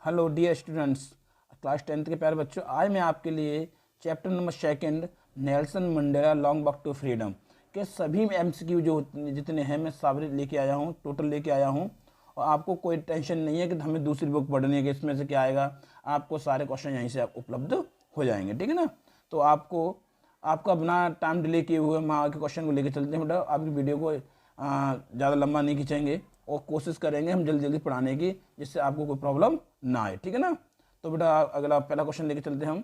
Hello dear students, class 10th के प्यारे बच्चों, आज मैं आपके लिए chapter number 2 Nelson Mandela long walk to freedom के सभी एमसीक्यू जो जितने हैं मैं सारे लेके आया हूँ, टोटल लेके आया हूँ। और आपको कोई टेंशन नहीं है कि हमें दूसरी बुक पढ़नी है कि इसमें से क्या आएगा। आपको सारे क्वेश्चन यहीं से उपलब्ध हो जाएंगे, ठीक है ना। तो आपका बिना टाइम डिले किए हुए हम आगे क्वेश्चन को लेकर चलते हैं। बेटा आपकी वीडियो को ज़्यादा लंबा नहीं खींचेंगे और कोशिश करेंगे हम जल्दी जल्दी पढ़ाने की, जिससे आपको कोई प्रॉब्लम ना आए, ठीक है ना। तो बेटा अगला पहला क्वेश्चन लेके चलते हैं हम।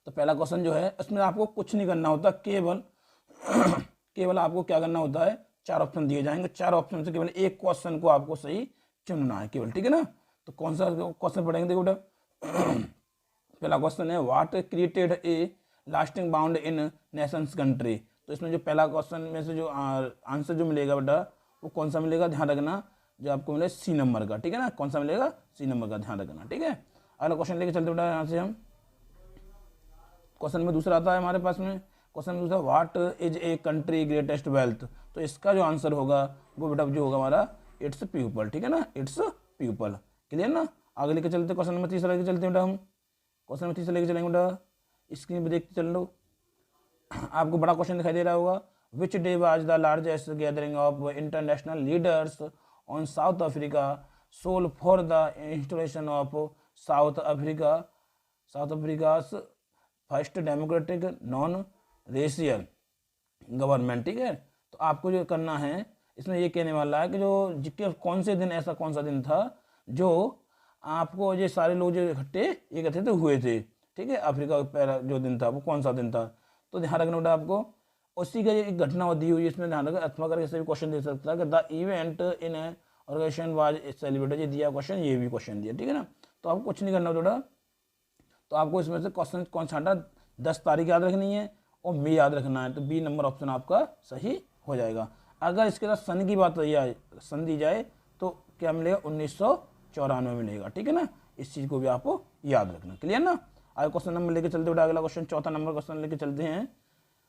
तो पहला क्वेश्चन जो है उसमें आपको कुछ नहीं करना होता, केवल केवल आपको क्या करना होता है, 4 ऑप्शन दिए जाएंगे, 4 ऑप्शन से केवल एक क्वेश्चन को आपको सही चुनना है केवल, ठीक है ना। तो कौन सा क्वेश्चन पढ़ेंगे, देखो बेटा। पहला क्वेश्चन है what created a lasting bound in Nations country. तो इसमें जो पहला क्वेश्चन में से जो आंसर जो मिलेगा बेटा वो कौन सा मिलेगा, ध्यान रखना, जो आपको मिले सी नंबर का, ठीक है ना। कौन सा मिलेगा, सी नंबर का, ध्यान रखना, ठीक है। अगला क्वेश्चन लेके चलते बेटा यहाँ से हम। क्वेश्चन में दूसरा आता है हमारे पास में, क्वेश्चन में दूसरा what is a country greatest wealth. तो इसका जो आंसर होगा वो बेटा जो होगा हमारा इट्स पीपल, ठीक है ना, इट्स पीपल, क्लियर ना। आगे लेके चलते क्वेश्चन नंबर तीसरा लेके चलते बेटा हम। क्वेश्चन नंबर तीसरा लेके चलेंगे बेटा, स्क्रीन पर देखते चल लो। आपको बड़ा क्वेश्चन दिखाई दे रहा होगा, which day was the largest gathering of international leaders on South Africa soil for the installation of South Africa first democratic non racial government, ठीक है। तो आपको जो करना है इसमें ये कहने वाला है कि जो कौन से दिन, ऐसा कौन सा दिन था जो आपको ये सारे लोग जो एकत्रित हुए थे, ठीक है, अफ्रीका का पहला जो दिन था वो कौन सा दिन था। तो ध्यान रखना बेटा आपको उसी का एक घटना दी हुई है, इसमें ध्यान रखना, अथवा करके ऐसे भी क्वेश्चन दे सकता है कि the event in organisation was celebrated, ये दिया क्वेश्चन, ये भी क्वेश्चन दिया, ठीक है ना। तो आपको कुछ नहीं करना बेटा, तो आपको इसमें से क्वेश्चन कौन सा 10 तारीख याद रखनी है और मई याद रखना है। तो बी नंबर ऑप्शन आपका सही हो जाएगा। अगर इसके साथ सन की बात सन दी जाए तो क्या मिलेगा, 1994 मिलेगा, ठीक है ना। इस चीज़ को भी आपको याद रखना, क्लियर ना। आगे क्वेश्चन नंबर लेके चलते बेटा, अगला क्वेश्चन चौथा नंबर क्वेश्चन लेके चलते हैं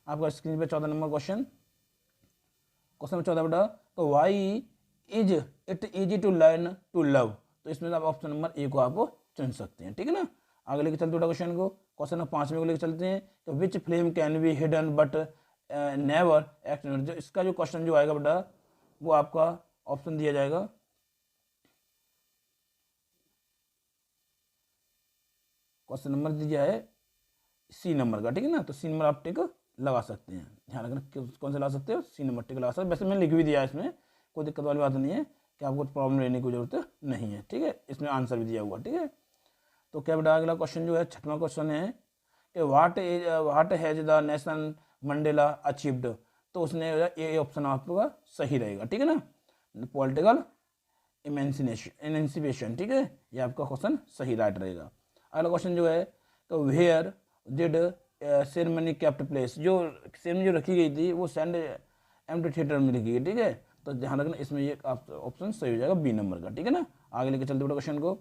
आपका स्क्रीन पे। चौथा नंबर क्वेश्चन नंबर 14 बेटा, तो why is it easy to learn to love. तो इसमें आप ऑप्शन नंबर ए को आप चुन सकते हैं, ठीक है ना। आगे लेके चलते बेटा क्वेश्चन को, क्वेश्चन नंबर 5 में को लेके चलते हैं। तो which flame can be hidden but never act. जो इसका जो क्वेश्चन जो आएगा बेटा वो आपका ऑप्शन दिया जाएगा, क्वेश्चन नंबर दिया है सी नंबर का, ठीक है ना। तो सी नंबर आप टिक लगा सकते हैं, ध्यान रखना कौन से ला सकते हो, सी नंबर टिक लगा सकते हैं। वैसे मैंने लिख भी दिया है, इसमें कोई दिक्कत वाली बात नहीं है कि आपको प्रॉब्लम लेने की जरूरत नहीं है, ठीक है। इसमें आंसर भी दिया हुआ, ठीक है। तो क्या बेटा अगला क्वेश्चन जो है छठवां क्वेश्चन है कि what has the nation Mandela achieved. तो उसने ये ऑप्शन आपका सही रहेगा, ठीक है ना, पॉलिटिकल इमेंसिपेशन, ठीक है, ये आपका क्वेश्चन सही राइट रहेगा। अगला क्वेश्चन जो है तो where did ceremony kept place. जो सेरेमनी जो रखी गई थी वो सेंड एम्प्टी थिएटर में रखी गई, ठीक है। तो ध्यान रखना इसमें ये ऑप्शन सही हो जाएगा बी नंबर का, ठीक है ना। आगे लेके चलते बेटा क्वेश्चन को,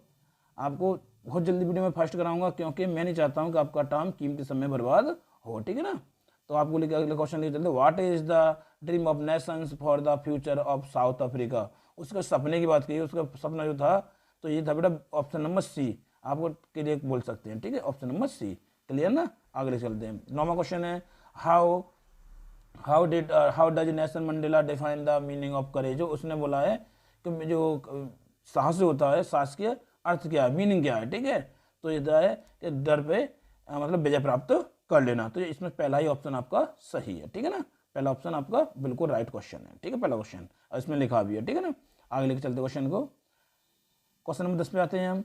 आपको बहुत जल्दी वीडियो में फास्ट कराऊंगा क्योंकि मैं नहीं चाहता हूं कि आपका टाइम कीमती समय बर्बाद हो, ठीक है ना। तो आपको लेके अगले क्वेश्चन लेके चलते, what is the dream of Nations for the future of South Africa. उसके सपने की बात की, उसका सपना जो था तो ये था बेटा ऑप्शन नंबर सी, आपको क्लियर बोल सकते हैं, ठीक है, ऑप्शन नंबर सी, क्लियर ना। आगे चलते हैं, 9वां क्वेश्चन है how does Nelson Mandela define the meaning of courage. जो उसने बोला है कि जो साहस जो होता है, साहस के अर्थ क्या है, मीनिंग क्या है, ठीक है। तो ये है कि डर पे मतलब विजय प्राप्त कर लेना। तो इसमें पहला ही ऑप्शन आपका सही है, ठीक है ना, पहला ऑप्शन आपका बिल्कुल राइट क्वेश्चन है, ठीक है, पहला क्वेश्चन और इसमें लिखा भी है, ठीक है ना। आगे लेके चलते क्वेश्चन को, क्वेश्चन नंबर 10 पे आते हैं हम।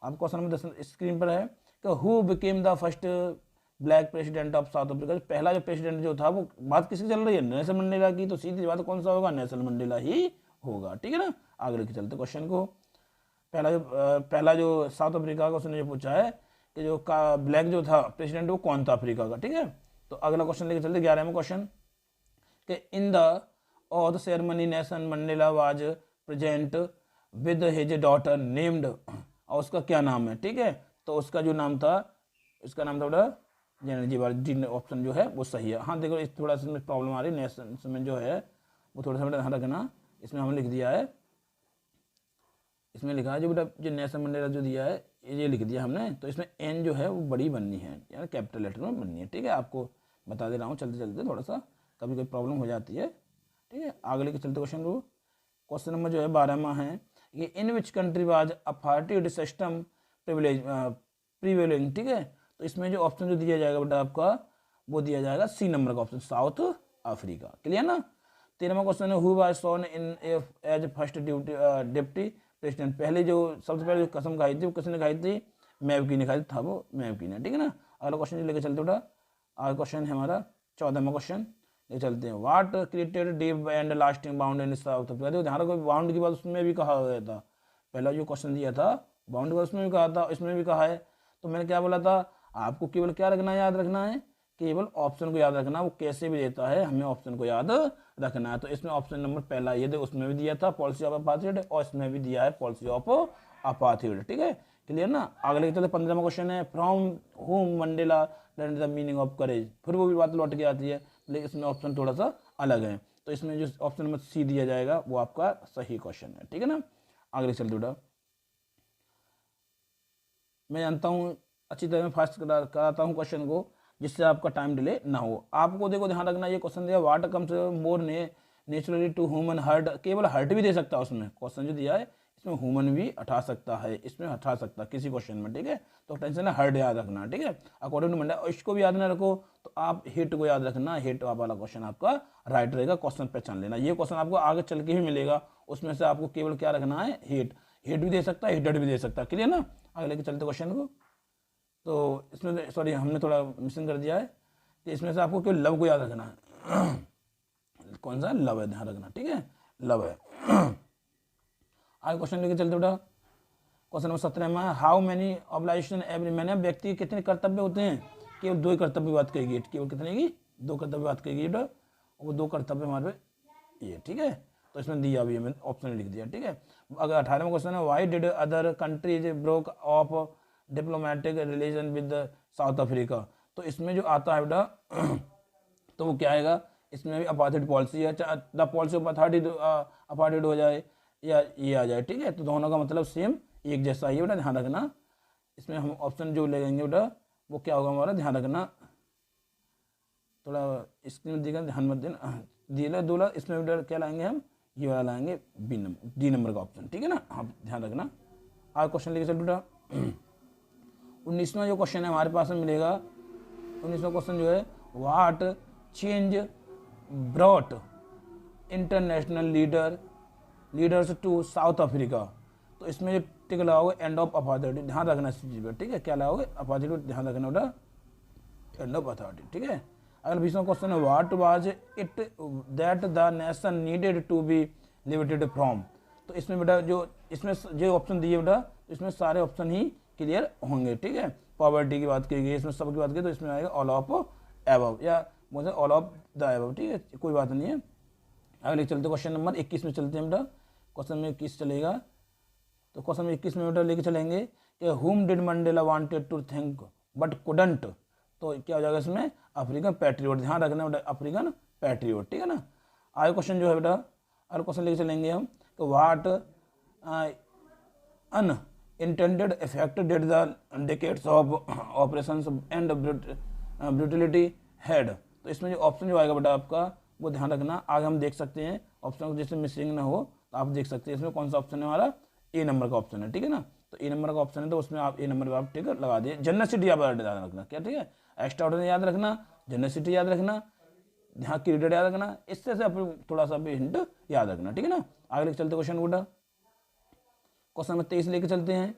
आप क्वेश्चन नंबर 10 स्क्रीन पर है कि who became the first black president of South Africa. पहला जो प्रेसिडेंट जो था वो बात किसकी चल रही है, नेल्सन मंडेला की। तो सीधी बात कौन सा होगा, नेल्सन मंडेला ही होगा, ठीक है ना। आगे लेके चलते क्वेश्चन को, पहला जो साउथ अफ्रीका का उसने जो पूछा है कि जो ब्लैक जो था प्रेसिडेंट वो कौन था अफ्रीका का, ठीक है। तो अगला क्वेश्चन लेके चलते 11वां क्वेश्चन कि in the of the ceremony Nelson Mandela was present with his daughter named, और उसका क्या नाम है, ठीक है। तो उसका जो नाम था, इसका नाम था बेटा जी डी ऑप्शन जो है वो सही है। हाँ देखो इस थोड़ा सा प्रॉब्लम आ रही है, नेशन में जो है वो थोड़ा सा ध्यान रखना, इसमें हमने लिख दिया है इसमें लिखा है जो बेटा जो नेल्सन मंडेला जो दिया है ये लिख दिया हमने, तो इसमें एन जो है वो बड़ी बननी है, यानी कैपिटल लेटर में बननी है। ठीक है, आपको बता दे रहा हूँ चलते चलते, थोड़ा सा कभी कोई प्रॉब्लम हो जाती है। ठीक है, आगे लेके चलते क्वेश्चन को। क्वेश्चन नंबर जो है 12वां है ये in which country was apartheid system prevailing. ठीक है, तो इसमें जो ऑप्शन जो दिया जाएगा बेटा आपका वो दिया जाएगा सी नंबर का ऑप्शन, साउथ अफ्रीका। क्लियर ना। 13वां क्वेश्चन है who was sworn in as first deputy president. पहले जो सबसे पहले जो कसम खाई थी वो किसने खाई थी, मैवकी ने खाई था वो मैवकी ने। ठीक है ना। अगला क्वेश्चन जो लेके चलते बेटा, आगे क्वेश्चन है हमारा 14वां क्वेश्चन, ये चलते हैं। What created deep and lasting bound in south Africa. देखो जहाँ कोई बाउंड की बात उसमें भी कहा गया था, पहला जो क्वेश्चन दिया था बाउंड की बात उसमें भी कहा था, इसमें भी कहा है। तो मैंने क्या बोला था, आपको केवल क्या रखना है, याद रखना है, केवल ऑप्शन को याद रखना, वो कैसे भी देता है हमें ऑप्शन को याद रखना है। तो इसमें ऑप्शन नंबर पहला ये देखो उसमें भी दिया था पॉलिसी ऑफ अपार्थाइड, और इसमें भी दिया है पॉलिसी ऑफ अपार्थाइड। ठीक है, क्लियर ना। आगे लेके चलते 15वां क्वेश्चन है from home Mandela learn the meaning of courage. फिर वो भी बात लौट के आती है, लेकिन इसमें ऑप्शन थोड़ा सा अलग है। तो इसमें जो ऑप्शन नंबर सी दिया जाएगा वो आपका सही क्वेश्चन है। ठीक है ना। आगे लेके चलते बेटा, मैं जानता हूँ अच्छी तरह मैं फास्ट कराता हूँ क्वेश्चन को, जिससे आपका टाइम डिले ना हो। आपको देखो ध्यान रखना, ये क्वेश्चन दिया what comes more naturally to human heart. केवल हर्ट भी दे सकता है उसमें, क्वेश्चन जो दिया है इसमें ह्यूमन भी हटा सकता है, इसमें हटा सकता है किसी क्वेश्चन में। ठीक है, तो टेंशन है हर्ट याद रखना। ठीक है, अकॉर्डिंग टू मंडे, इसको भी याद ना रखो तो आप हिट को याद रखना, हिट वाला क्वेश्चन आपका राइट रहेगा, क्वेश्चन पहचान लेना। ये क्वेश्चन आपको आगे चल के भी मिलेगा, उसमें से आपको केवल क्या रखना है, हिट। हिट भी दे सकता है, हिटेड भी दे सकता है। क्लियर ना। आगे लेके चलते क्वेश्चन को। तो इसमें सॉरी हमने थोड़ा मिसिंग कर दिया है कि इसमें से आपको केवल लव को याद रखना है। कौन सा लव है, ध्यान रखना। ठीक है, लव है। आगे क्वेश्चन लेके चलते बेटा, क्वेश्चन नंबर 17 में हाउ मेनी ऑब्लाइजेशन एवरी मैन। व्यक्ति के कितने कर्तव्य होते हैं, केवल 2 कर्तव्य की बात करेगी, केवल कितने की 2 कर्तव्य बात करेगी बेटा, वो 2 कर्तव्य हमारे पे ये। ठीक है, तो इसमें दिया भी है, ऑप्शन लिख दिया। ठीक है, अगर 18वां क्वेश्चन है why did other countries broke of diplomatic relation with south Africa. तो इसमें जो आता है बेटा तो वो क्या आएगा, इसमें भी अपार्थाइड पॉलिसी है, द पॉलिसी ऑफ अपार्थाइड हो जाए या ये आ जाए। ठीक है, तो दोनों का मतलब सेम एक जैसा ही है बेटा, ध्यान रखना। इसमें हम ऑप्शन जो लेंगे बेटा वो क्या होगा हमारा, ध्यान रखना, थोड़ा स्क्रीन दिखा ध्यान मत देना, दिया दूल्हा। इसमें बेटा क्या लाएंगे हम, ये वाला लाएंगे बी नंबर, डी नंबर का ऑप्शन। ठीक है ना, हाँ ध्यान रखना। आज क्वेश्चन लेके चल बेटा 19वां जो क्वेश्चन है हमारे पास में मिलेगा, 19वां क्वेश्चन जो है what change brought international leaders to South Africa. तो इसमें जो टिक लगाओगे एंड ऑफ अपार्थाइड, ध्यान रखना इस चीज पर। ठीक है, क्या लगाओगे, अपार्थाइड, ध्यान रखना बेटा, एंड ऑफ अपार्थाइड। ठीक है, अगर 20वां क्वेश्चन है what was it that the nation needed to be liberated from. तो इसमें बेटा जो इसमें जो ऑप्शन दिए बेटा, इसमें सारे ऑप्शन ही क्लियर होंगे। ठीक है, पॉवर्टी की बात की गई, इसमें सब की बात की, तो इसमें आएगा ऑल ऑफ एबव या बोलते ऑल ऑफ द एबव। ठीक है, कोई बात नहीं है। आगे चलते क्वेश्चन नंबर 21 में चलते हैं बेटा, क्वेश्चन में 21 चलेगा। तो क्वेश्चन में 21 में बेटा लेके चलेंगे कि whom did Mandela wanted to think but couldn't. तो क्या हो जाएगा इसमें, अफ्रीकन पैट्रियोट, ध्यान रखना बेटा, अफ्रीकन पैट्रियोट। ठीक है ना। आगे क्वेश्चन जो है बेटा, अगला क्वेश्चन लेके चलेंगे हम कि what un intended effect did the decades of operations and brutality had। तो इसमें जो ऑप्शन जो आएगा बेटा आपका वो ध्यान रखना, आगे हम देख सकते हैं ऑप्शन को, जैसे मिसिंग ना हो तो आप देख सकते हैं इसमें कौन सा ऑप्शन है हमारा, ए नंबर का ऑप्शन है। ठीक है ना, तो ए नंबर का ऑप्शन है तो उसमें आप ए नंबर का आप टिक लगा दिए। जेनोसिटी आप याद रखना क्या, ठीक है, एक्स्ट्राऑर्डिनरी याद रखना, जेनोसिटी याद रखना, यहाँ क्रीडेड याद रखना, इससे से आप थोड़ा सा भी हिंट याद रखना। ठीक है ना। आगे लेके चलते क्वेश्चन बेटा, क्वेश्चन नंबर 23 लेके चलते हैं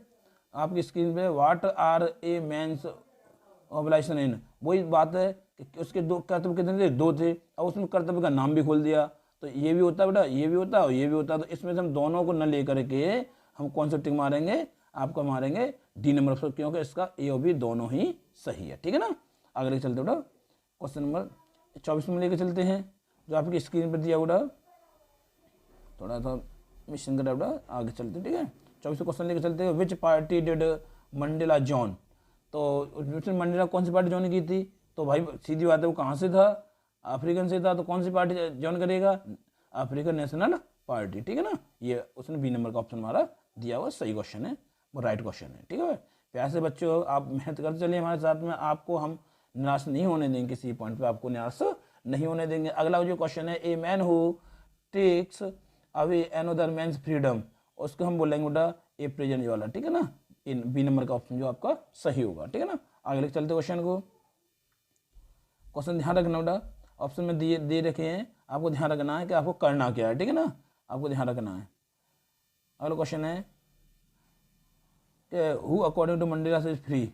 आपकी स्क्रीन पे। व्हाट आर ए मेंस ऑब्लाइजेशन इन। वही बात है कि उसके 2 कर्तव्य कितने थे, 2 थे, और उसमें कर्तव्य का नाम भी खोल दिया। तो ये भी होता है बेटा, ये भी होता है और ये भी होता है। तो इसमें से हम दोनों को न लेकर के हम कौन सा टिक मारेंगे, आपको मारेंगे डी नंबर पर, क्योंकि इसका ए और बी दोनों ही सही है। ठीक है ना। आगे लेके चलते बेटा क्वेश्चन नंबर 24 में लेके चलते हैं, जो आपकी स्क्रीन पर दिया बेटा, थोड़ा सा मिशन कर बेटा, आगे चलते। ठीक है, 24 क्वेश्चन लेके चलते हैं। विच पार्टी डिड मंडेला जॉन। तो मंडेला कौन सी पार्टी ज्वाइन की थी, तो भाई सीधी बात है वो कहाँ से था, अफ्रीकन से था, तो कौन सी पार्टी ज्वाइन करेगा, अफ्रीकन नेशनल पार्टी। ठीक है ना, ये उसने बी नंबर का ऑप्शन हमारा दिया हुआ सही क्वेश्चन है, वो राइट क्वेश्चन है। ठीक है, प्यार से बच्चों आप मेहनत करते चलिए हमारे साथ में, आपको हम निराश नहीं होने देंगे, किसी पॉइंट पे आपको निराश नहीं होने देंगे। अगला जो क्वेश्चन है, a man who takes away another man's freedom, उसको हम बोलेंगे बेटा ए प्रेजेंट वाला। ठीक है ना, इन बी नंबर का ऑप्शन जो आपका सही होगा। ठीक है ना, आगे लेके चलते क्वेश्चन को। क्वेश्चन ध्यान रखना बेटा, ऑप्शन में दिए दे रखे हैं, आपको ध्यान रखना है कि आपको करना क्या है। ठीक है ना, आपको ध्यान रखना है। अगला क्वेश्चन है कि who according to Mandela is free,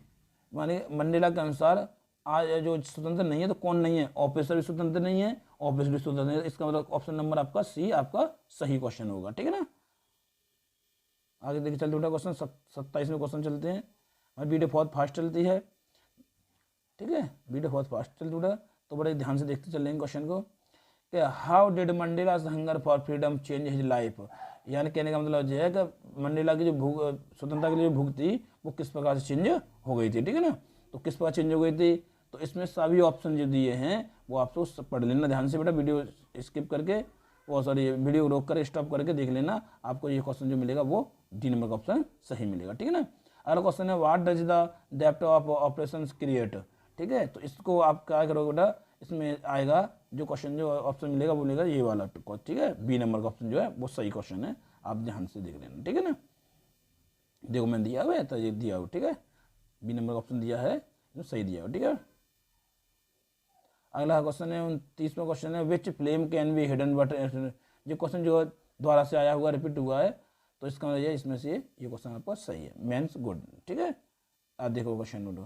माने मंडेला के अनुसार आज जो स्वतंत्र नहीं है तो कौन नहीं है, ऑफिसर भी स्वतंत्र नहीं है, ऑफिस भी स्वतंत्र नहीं है। इसका मतलब ऑप्शन नंबर आपका सी आपका सही क्वेश्चन होगा। ठीक है ना, आगे देखिए चलते बेटा क्वेश्चन 27 में क्वेश्चन चलते हैं। हमारी वीडियो बहुत फास्ट चलती है। ठीक है, वीडियो बहुत फास्ट चलती बेटा, तो बड़े ध्यान से देखते चलेंगे क्वेश्चन को कि how did Mandela's hunger for freedom change his life, यानी कहने का मतलब यह है कि मंडेला की जो भूख, स्वतंत्रता के लिए जो भूख थी वो किस प्रकार से चेंज हो गई थी। ठीक है ना, तो किस प्रकार चेंज हो गई थी, तो इसमें सभी ऑप्शन जो दिए हैं वो आपको पढ़ लेना ध्यान से बेटा, वीडियो स्किप करके वो सॉरी वीडियो रोक कर स्टॉप करके देख लेना, आपको ये क्वेश्चन जो मिलेगा वो डी नंबर का ऑप्शन सही मिलेगा। ठीक है ना, अगला क्वेश्चन है what does the depth of operation create. ठीक है, तो इसको आप क्या करोगे बेटा, इसमें आएगा जो क्वेश्चन जो ऑप्शन मिलेगा वो मिलेगा ये वाला। ठीक है, बी नंबर का ऑप्शन जो है वो सही क्वेश्चन है, आप ध्यान से देख लेना। ठीक है ना, देखो मैंने दिया हुआ है तो ये दिया हुआ। ठीक है, बी नंबर का ऑप्शन दिया है जो सही दिया हुआ। ठीक है, अगला क्वेश्चन है 29वां क्वेश्चन है which flame can be hidden but, जो क्वेश्चन जो दोबारा से आया हुआ रिपीट हुआ है, तो इसका मतलब ये इसमें से ये क्वेश्चन आपका सही है, मेंस गुड। ठीक है, आप देखो क्वेश्चन नोट,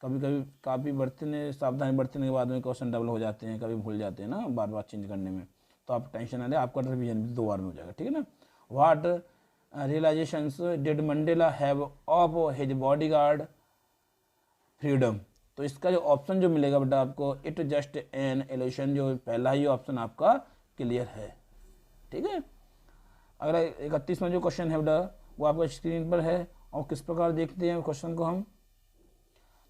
कभी कभी काफ़ी बरतने सावधानी बरतने के बाद में क्वेश्चन डबल हो जाते हैं, कभी भूल जाते हैं ना बार बार चेंज करने में, तो आप टेंशन ना लें, आपका रिवीजन भी 2 बार में हो जाएगा। ठीक है ना, what realisations did Mandela have of his bodyguard freedom, तो इसका जो ऑप्शन जो मिलेगा बेटा आपको इट जस्ट एन इल्यूशन, जो पहला ही ऑप्शन आपका क्लियर है। ठीक है, अगला 31वां जो क्वेश्चन है बेटा वो आपका स्क्रीन पर है, और किस प्रकार देखते हैं क्वेश्चन को हम,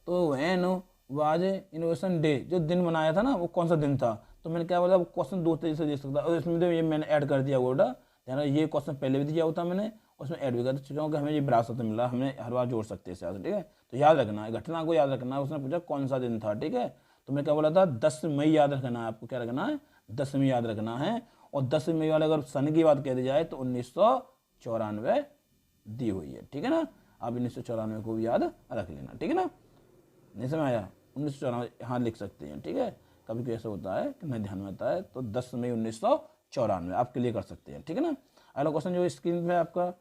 तो वैन वाज इनोवेशन डे, जो दिन मनाया था ना वो कौन सा दिन था, तो मैंने क्या बोला क्वेश्चन 2 तरीके से दे सकता, और इसमें तो ये मैंने ऐड कर दिया बेटा, ध्यान ये क्वेश्चन पहले भी दिया होता मैंने, उसमें ऐड भी कर चुका हूँ कि हमें ये विरासत से मिला, हमें हर बार जोड़ सकते हैं इससे। ठीक है, तो याद रखना है, घटना को याद रखना है, उसने पूछा कौन सा दिन था। ठीक है, तो मैं क्या बोला था 10 मई याद रखना है, आपको क्या रखना है 10 मई याद रखना है, और 10 मई वाले अगर सन की बात कह दी जाए तो 1994 दी हुई है। ठीक है ना, आप 1994 को भी याद रख लेना। ठीक है ना, नहीं समझ आया, 1994 यहाँ लिख सकते हैं। ठीक है, कभी कभी ऐसा होता है कि नहीं ध्यान में आता है, तो 10 मई 1994 आप क्लियर कर सकते हैं। ठीक है ना, अगला क्वेश्चन जो स्क्रीन पे आपका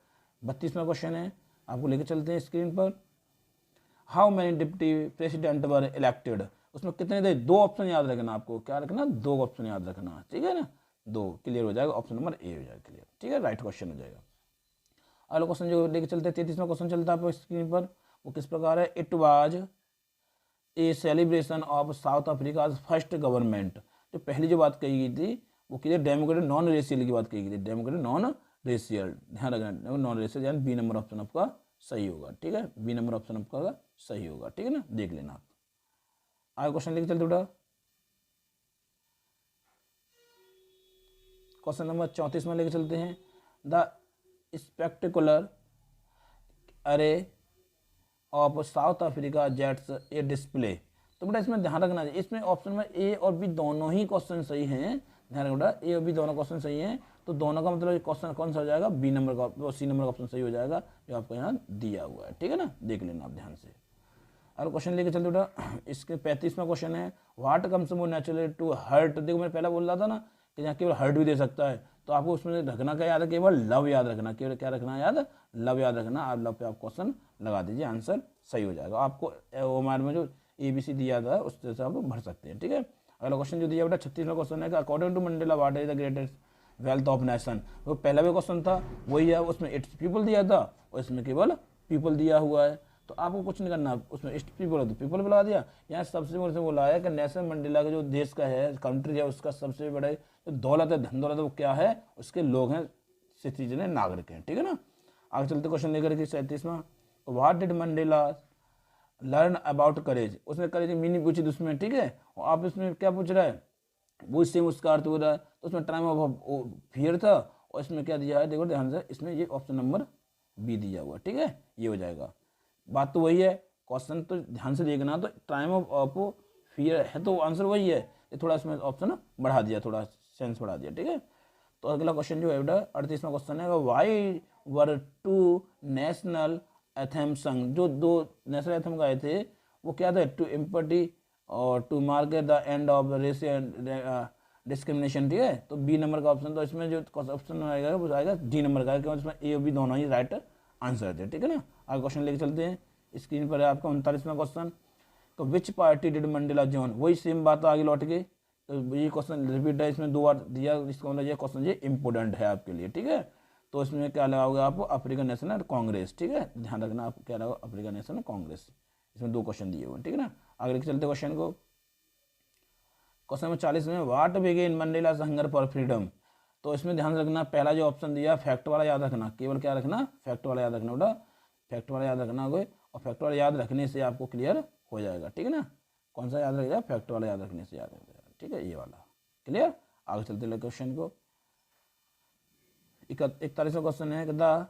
32वां क्वेश्चन है, आपको लेकर चलते हैं स्क्रीन पर। How many deputy president were elected, उसमें कितने थे, 2 ऑप्शन याद रखना, आपको क्या रखना 2 ऑप्शन याद रखना। ठीक है ना, 2 क्लियर हो जाएगा, ऑप्शन नंबर ए हो जाएगा क्लियर। ठीक है, राइट क्वेश्चन हो जाएगा। अगला क्वेश्चन जो लेके चलते हैं 33वां क्वेश्चन चलता है आपको स्क्रीन पर, वो किस प्रकार है, it was a celebration of South Africa first government, जो पहली जो बात कही गई थी वो की डेमोक्रेटिक नॉन रेशियल की बात कही गई थी, डेमोक्रेटिक नॉन रेशियल, ध्यान रखना नॉन रेशियल, यानी बी नंबर ऑप्शन आपका सही होगा। ठीक है, बी नंबर ऑप्शन आपका सही होगा। ठीक है ना, देख लेना आप। आगे क्वेश्चन लेके चलते बेटा, क्वेश्चन नंबर 34 में लेके चलते हैं, द स्पेक्टिकुलर अरे of South Africa jets A display, तो बेटा इसमें ध्यान रखना है, इसमें ऑप्शन में ए और बी दोनों ही क्वेश्चन सही हैं, ध्यान रखना बेटा ए और बी दोनों क्वेश्चन सही हैं, तो दोनों का मतलब क्वेश्चन कौन सा हो जाएगा, बी नंबर का, सी नंबर का ऑप्शन सही हो जाएगा जो आपको यहाँ दिया हुआ है। ठीक है ना, देख लेना आप ध्यान से। और क्वेश्चन लेके चलते बेटा, इसके 35वां क्वेश्चन है what comes more naturally to heart, देखो मैं पहले बोल रहा था ना कि यहाँ केवल हर्ट भी दे सकता है, तो आपको उसमें रखना क्या याद है, केवल लव याद रखना, केवल क्या रखना याद, लव याद रखना। आप लव पे आप क्वेश्चन लगा दीजिए, आंसर सही हो जाएगा। आपको ओमार में जो ABC दिया था उस तरह से आप भर सकते हैं। ठीक है, अगला क्वेश्चन जो दिया बेटा 36वां क्वेश्चन है कि according to Mandela what is the greatest wealth of nation, वो पहला भी क्वेश्चन था वही है, उसमें इट्स पीपल दिया था और इसमें केवल पीपल दिया हुआ है, तो आपको कुछ नहीं करना, उसमें इट्स पीपल तो पीपल बुला दिया। यहाँ सबसे बड़े से बोला है कि नेल्सन मंडेला का जो देश का है कंट्री है उसका सबसे बड़ा जो दौलत है, धन दौलत है, वो क्या है, उसके लोग हैं, सिटीजन है, नागरिक हैं। ठीक है ना, आगे चलते क्वेश्चन लेकर के 37वां, what did Mandela learn about courage, उसमें करेज मीनिंग पूछी थी उसमें। ठीक है, और आप इसमें क्या पूछ रहा है, वो सेम उसका अर्थ हो रहा है, तो उसमें टाइम ऑफ फियर था और इसमें क्या दिया है देखो ध्यान से, इसमें ये ऑप्शन नंबर बी दिया हुआ है, ठीक है, ये हो जाएगा। बात तो वही है, क्वेश्चन तो ध्यान से देखना, तो टाइम ऑफ फियर है तो आंसर वही है, ये थोड़ा इसमें ऑप्शन बढ़ा दिया, थोड़ा सेंस बढ़ा दिया, ठीक है। तो अगला क्वेश्चन जो है बेटा 38वां क्वेश्चन है, वाई वर टू नेशनल एथेम संग, जो दो नेशनल एथेम गाए थे वो क्या था, टू एम्पटी और to market the end of race discrimination, ठीक है। तो बी नंबर का ऑप्शन, तो इसमें जो ऑप्शन आएगा वो आएगा डी नंबर का, क्योंकि इसमें ए और बी दोनों ही राइट आंसर थे, ठीक है ना। आगे क्वेश्चन लेके चलते हैं, स्क्रीन पर है आपका 39वां क्वेश्चन। तो विच पार्टी डिड मंडेला जॉन, वही सेम बात आगे लौट के, तो ये क्वेश्चन रिपीट है, इसमें 2 बार दिया, इसका मतलब ये क्वेश्चन ये इंपॉर्टेंट है आपके लिए, ठीक है। तो इसमें क्या लगाओगे आप, अफ्रीकन नेशनल कांग्रेस, ठीक है, ध्यान रखना आप क्या लगाओ, अफ्रीकन नेशनल कांग्रेस। इसमें 2 क्वेश्चन दिए हुए, ठीक है ना। आगे लेके चलते क्वेश्चन को, क्वेश्चन नंबर 40 में what began Mandela hunger for freedom. तो इसमें ध्यान रखना, पहला जो ऑप्शन दिया फैक्ट वाला याद रखना, केवल क्या रखना, फैक्ट वाला याद रखना बेटा, फैक्ट वाला याद रखना कोई, और फैक्ट वाला याद रखने से आपको क्लियर हो जाएगा, ठीक है ना। कौन सा याद रखेगा, फैक्ट वाला याद रखने से याद हो जाएगा, ठीक है, ये वाला क्लियर। आगे चलते हैं क्वेश्चन को, 41वां क्वेश्चन है, द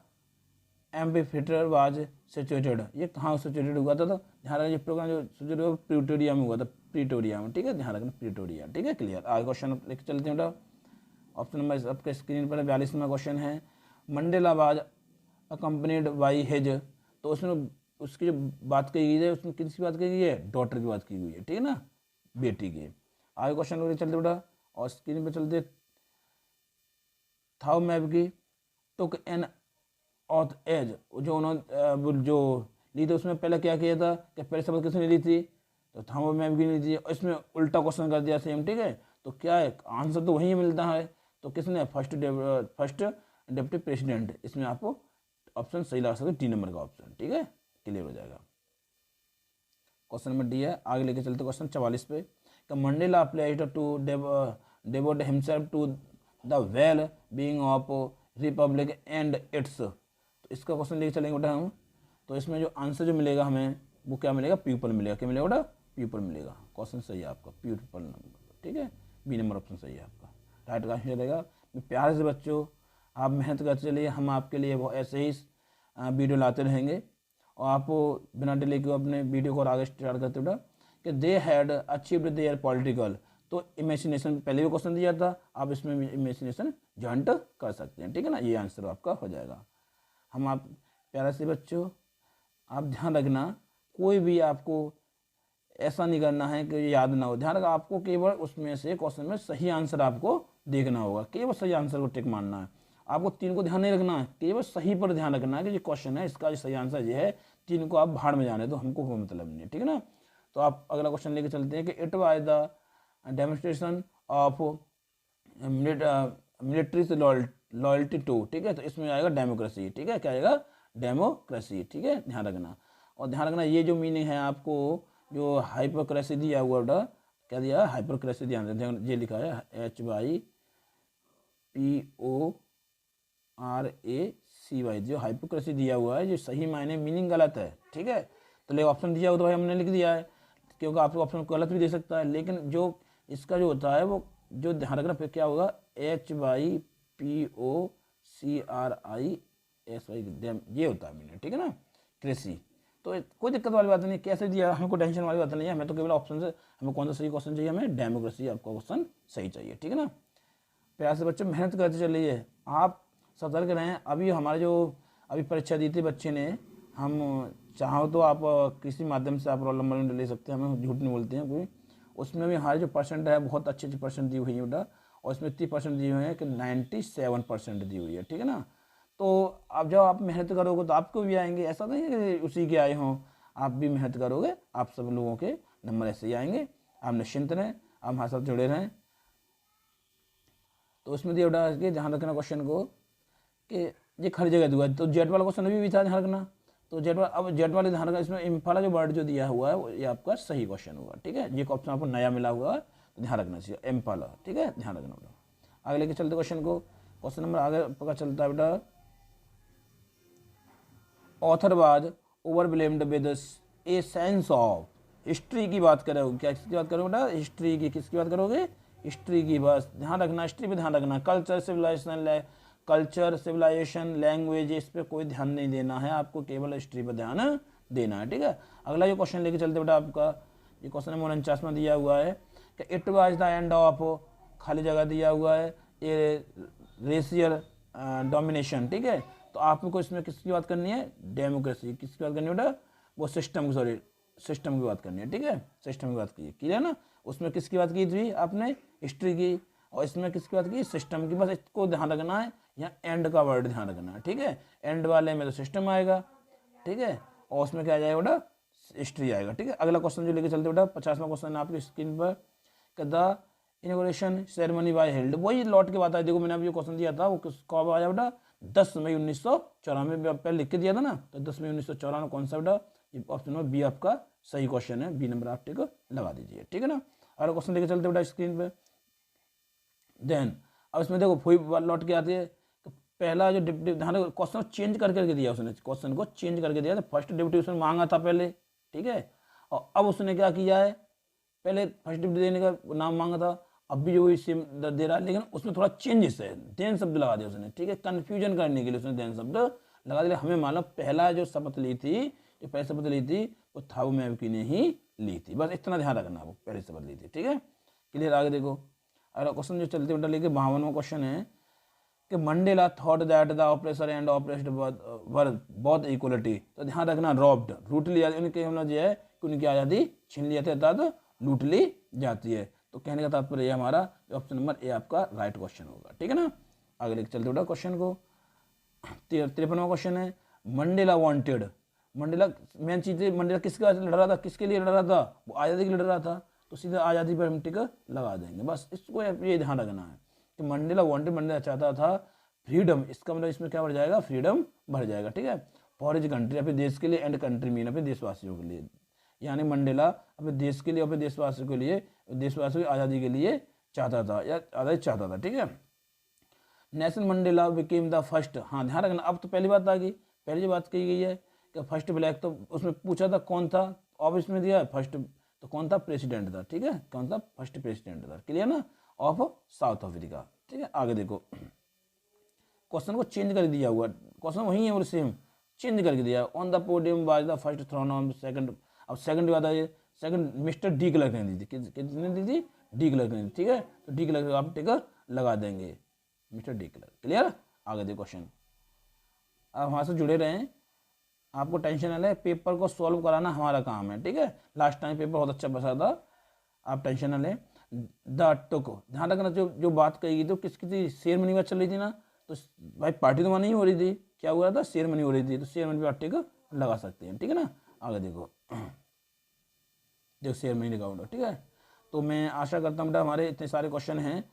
एम्फीथिएटर वाज सिचुएटेड, ये कहाँ सिचुएटेड हुआ था, तो ध्यान रखना ये प्रोग्राम जो सिचुएटेड हुआ प्रिटोरिया में हुआ था, प्रिटोरिया में, ठीक है, ध्यान रखना प्रिटोरिया, ठीक है, क्लियर। आगे क्वेश्चन लेके चलते हैं बेटा, ऑप्शन नंबर आपके स्क्रीन पर 42वां क्वेश्चन है, Mandela was accompanied by his, तो उसमें उसकी जो बात कही गई है उसमें किसकी बात कही गई है, डॉटर की बात की गई है, ठीक है ना, बेटी की। आगे क्वेश्चन लेके चलते बेटा, और स्क्रीन पर चलते, थाउ मैबकी टुक एन ऑथ एज, जो उन्होंने जो ली थी उसमें पहले क्या किया था, कि पहले शब्द किसने ली थी, तो थाउ मैबकी ली थी, और इसमें उल्टा क्वेश्चन कर दिया सेम, ठीक है। तो क्या है आंसर तो वही मिलता है, तो किसने, फर्स्ट डिप्टी प्रेसिडेंट, इसमें आपको ऑप्शन सही लगा सकते, डी नंबर का ऑप्शन, ठीक है, क्लियर हो जाएगा। क्वेश्चन नंबर डी है, आगे लेके चलते क्वेश्चन 44 पे, Mandela pledged to devote himself to the well being of republic and its, तो इसका क्वेश्चन लेके चलेंगे बेटा हम। तो इसमें जो आंसर जो मिलेगा हमें वो क्या मिलेगा, पीपल मिलेगा, क्या मिलेगा बेटा, पीपल मिलेगा, क्वेश्चन सही है आपका, पीपल नंबर, ठीक है, बी नंबर ऑप्शन सही है आपका, राइट का आंसर रहेगा। प्यारे से बच्चों आप मेहनत करते चलिए, हम आपके लिए वो ऐसे ही वीडियो लाते रहेंगे, और आप बिना डिले के अपने वीडियो को आगे स्टार्ट करते बेटा, कि they had achieved there political, तो इमेजिनेशन पहले भी क्वेश्चन दिया था, आप इसमें इमेजिनेशन जॉइंट कर सकते हैं, ठीक है ना, ये आंसर आपका हो जाएगा। हम आप प्यारे से बच्चों आप ध्यान रखना, कोई भी आपको ऐसा नहीं करना है कि ये याद ना हो, ध्यान रखना आपको केवल उसमें से क्वेश्चन में सही आंसर आपको देखना होगा, केवल सही आंसर को टिक मारना है, आपको 3 को ध्यान नहीं रखना है, केवल सही पर ध्यान रखना है कि ये क्वेश्चन है इसका जो सही आंसर ये है, 3 को आप भाड़ में जाने, तो हमको कोई मतलब नहीं है, ठीक है ना। तो आप अगला क्वेश्चन लेके चलते हैं कि it was the demonstration of military loyalty to, ठीक है, तो इसमें आएगा डेमोक्रेसी, ठीक है, क्या आएगा, डेमोक्रेसी, ठीक है, ध्यान रखना। और ध्यान रखना ये जो मीनिंग है आपको जो हाइपोक्रेसी दिया हुआ बेटा, क्या दिया है, हाइपोक्रेसी, ध्यान रखना, ये लिखा है HYPORACY, जो हाइपोक्रेसी दिया हुआ है, जो सही मायने मीनिंग गलत है, ठीक है, तो ले ऑप्शन दिया हुआ तो भाई हमने लिख दिया है, क्योंकि आपको ऑप्शन गलत भी दे सकता है, लेकिन जो इसका जो होता है वो जो ध्यान रखना फिर क्या होगा, HYPOCRISY, ये होता है मीनिंग, ठीक है ना, कृषि। तो कोई दिक्कत वाली बात नहीं, कैसे दिया हमको टेंशन वाली बात नहीं है, हमें तो केवल ऑप्शन से हमें कौन सा सही क्वेश्चन चाहिए, हमें डेमोक्रेसी आपका क्वेश्चन सही चाहिए, ठीक है ना। प्यार से बच्चों मेहनत करते चलिए, आप सतर्क रहें। अभी हमारे जो अभी परीक्षा दी थी बच्चे ने, हम चाहो तो आप किसी माध्यम से आप रोल नंबर ले सकते हैं, हमें झूठ नहीं बोलते हैं कोई, उसमें भी हमारे जो परसेंट है बहुत अच्छे परसेंट दी हुई है बेटा, और इसमें इतनी परसेंट दी हुई है कि 97% दी हुई है, ठीक है ना। तो अब जब आप मेहनत करोगे तो आपको भी आएंगे, ऐसा नहीं है कि उसी के आए हों, आप भी मेहनत करोगे, आप सब लोगों के नंबर ऐसे ही आएंगे, आप निश्चिंत रहें, आप हमारे साथ जुड़े रहें। तो उसमें दिया बेटा कि ध्यान रखना क्वेश्चन को कि ये खरी जगह दूंगा, तो जेट वाला क्वेश्चन अभी भी था, ध्यान रखना। तो जेट वाला, अब जेट वाले ध्यान रखना, इसमें इम्फाला जो वर्ड जो दिया हुआ है ये आपका सही क्वेश्चन होगा, ठीक है, ये ऑप्शन आपको नया मिला हुआ है, तो ध्यान रखना चाहिए इम्फाला, ठीक है, ध्यान रखना बेटा। आगे लेके चलते क्वेश्चन को, क्वेश्चन नंबर आगे पता चलता है बेटा, author was overwhelmed with a sense of, history की बात करोगे, क्या किसकी बात करोगे बेटा, हिस्ट्री की, किसकी बात करोगे, हिस्ट्री की, बस ध्यान रखना, हिस्ट्री पे ध्यान रखना, culture civilisation culture, civilisation, language, इस पे कोई ध्यान नहीं देना है आपको, केवल हिस्ट्री पर ध्यान देना है, ठीक है। अगला जो क्वेश्चन लेके चलते बेटा आपका, ये क्वेश्चन नंबर 49 दिया हुआ है कि it was the end of, खाली जगह दिया हुआ है, ये रेशियल डोमिनेशन, ठीक है। तो आपको इसमें किसकी बात करनी है, डेमोक्रेसी, किसकी बात करनी है बेटा, वो सिस्टम, सॉरी सिस्टम की बात करनी है, ठीक है, सिस्टम की बात की, क्लियर ना। उसमें किसकी बात की थी आपने, हिस्ट्री की, और इसमें किसकी बात की, सिस्टम की। बस इसको ध्यान रखना है, यहाँ एंड का वर्ड ध्यान रखना है, ठीक है। एंड वाले में तो सिस्टम आएगा, ठीक है, और उसमें क्या आ जाएगा बेटा, हिस्ट्री आएगा, ठीक है। अगला क्वेश्चन जो लेके चलते बेटा 50वां क्वेश्चन है आपकी स्क्रीन पर, the inauguration ceremony was held, वही लौट के बात है। देखो मैंने अभी जो क्वेश्चन दिया था वो कब आया बेटा, 10 मई 1994, पहले लिख के दिया था ना, तो 10 मई 1994 कौन सा बेटा, ऑप्शन नंबर बी आपका सही क्वेश्चन है, बी नंबर आप टिक लगा दीजिए, ठीक है ना। अगला क्वेश्चन लेके चलते बेटा स्क्रीन पे। देन अब इसमें देखो फुई लौट के आती है, तो पहला जो डिप्टी, ध्यान क्वेश्चन चेंज करके दिया उसने, क्वेश्चन को चेंज करके दिया, तो फर्स्ट डिप्टी उसने मांगा था पहले, ठीक है, और अब उसने क्या किया है, पहले फर्स्ट डिप्टी देने का नाम मांगा था, अब भी जो वही सेम दे रहा है, लेकिन उसमें थोड़ा चेंजेस है, देन शब्द लगा दिया उसने, ठीक है, कंफ्यूजन करने के लिए उसने देन शब्द लगा दिया। हमें मालूम पहला जो शपथ ली थी, जो पहले शपथ ली थी वो थाऊ मैवकी ने ही ली थी, बस इतना ध्यान रखना, वो पहले शपथ ली थी, ठीक है, क्लियर। आगे देखो अगला क्वेश्चन जो चलते बेटा लेके 52वां क्वेश्चन है कि Mandela thought that the oppressor and oppressed were both equality, तो ध्यान रखना रॉब्ड, लूट लिया, उनके मतलब जो है कि उनकी आज़ादी छीन लिया था, अर्थात लूट ली जाती है। तो कहने का तात्पर्य ये हमारा ऑप्शन नंबर ए आपका राइट क्वेश्चन होगा, ठीक है ना। आगे लेके चलते बेटा क्वेश्चन को, 53वां क्वेश्चन है, मंडेला वांटेड, मंडेला मेन चीज है, मंडेला किसके लड़ रहा था, किसके लिए लड़ रहा था, वो आज़ादी के लिए लड़ रहा था, तो सीधा आज़ादी पर हम टिक लगा देंगे, बस इसको ये ध्यान रखना है कि मंडेला वांटेड, मंडेला चाहता था फ्रीडम, इसका मतलब इसमें क्या बढ़ जाएगा, फ्रीडम बढ़ जाएगा, ठीक है, फॉर हिज कंट्री, अपने देश के लिए, एंड कंट्री मीन अपने देशवासियों के लिए, यानी मंडेला अपने देश के लिए, अपने देशवासियों के लिए, देशवासियों की आज़ादी के लिए चाहता था, या आज़ादी चाहता था, ठीक है। Nelson Mandela became the first, हाँ ध्यान रखना, अब तो पहली बात आ गई, पहली जो बात कही गई है कि फर्स्ट ब्लैक, तो उसमें पूछा था कौन था, अब इसमें दिया फर्स्ट, तो कौन था, प्रेसिडेंट था, ठीक है, कौन था, फर्स्ट प्रेसिडेंट था, क्लियर ना, ऑफ साउथ अफ्रीका, ठीक है। आगे देखो क्वेश्चन को चेंज कर दिया हुआ, क्वेश्चन वही है और सेम चेंज करके दिया, on the podium was the first throne on second, अब सेकंड बात है, सेकंड मिस्टर डी क्लर्क ने दी थी, किसने दी थी, डी क्लर्क ने दी, ठीक है, तो डी क्लर्क आप टिक लगा देंगे, मिस्टर डी क्लर्क, क्लियर। आगे देखो क्वेश्चन, आप हमारे से जुड़े रहें, आपको टेंशन ना ले, पेपर को सॉल्व कराना हमारा काम है, ठीक है। लास्ट टाइम पेपर बहुत अच्छा बचा था, आप टेंशन ना लें। द टुक, ध्यान रखना, जो बात कही गई तो किसकी थी, शेरमनी बात चल रही थी ना, तो भाई पार्टी तो वहाँ नहीं हो रही थी, क्या हुआ था, शेरमनी हो रही थी, तो शेरमनी पे आप टिक लगा सकते हैं, ठीक है ना। आगे देखो शेरमनी लिखा होगा, ठीक है। तो मैं आशा करता हूँ बेटा हमारे इतने सारे क्वेश्चन हैं,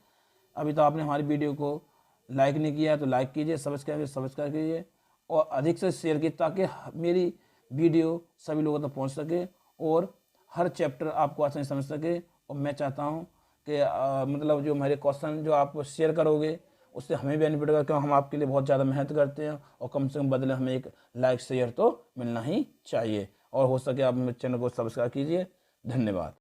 अभी तो आपने हमारी वीडियो को लाइक नहीं किया तो लाइक कीजिए, सब्सक्राइब कीजिए, और अधिक से शेयर कीजिए, ताकि मेरी वीडियो सभी लोगों तक पहुंच सके और हर चैप्टर आपको आसानी समझ सके। और मैं चाहता हूं कि मतलब जो मेरे क्वेश्चन जो आप शेयर करोगे उससे हमें बेनिफिट होगा, क्योंकि हम आपके लिए बहुत ज़्यादा मेहनत करते हैं, और कम से कम बदले हमें एक लाइक शेयर तो मिलना ही चाहिए, और हो सके आप मेरे चैनल को सब्सक्राइब कीजिए। धन्यवाद।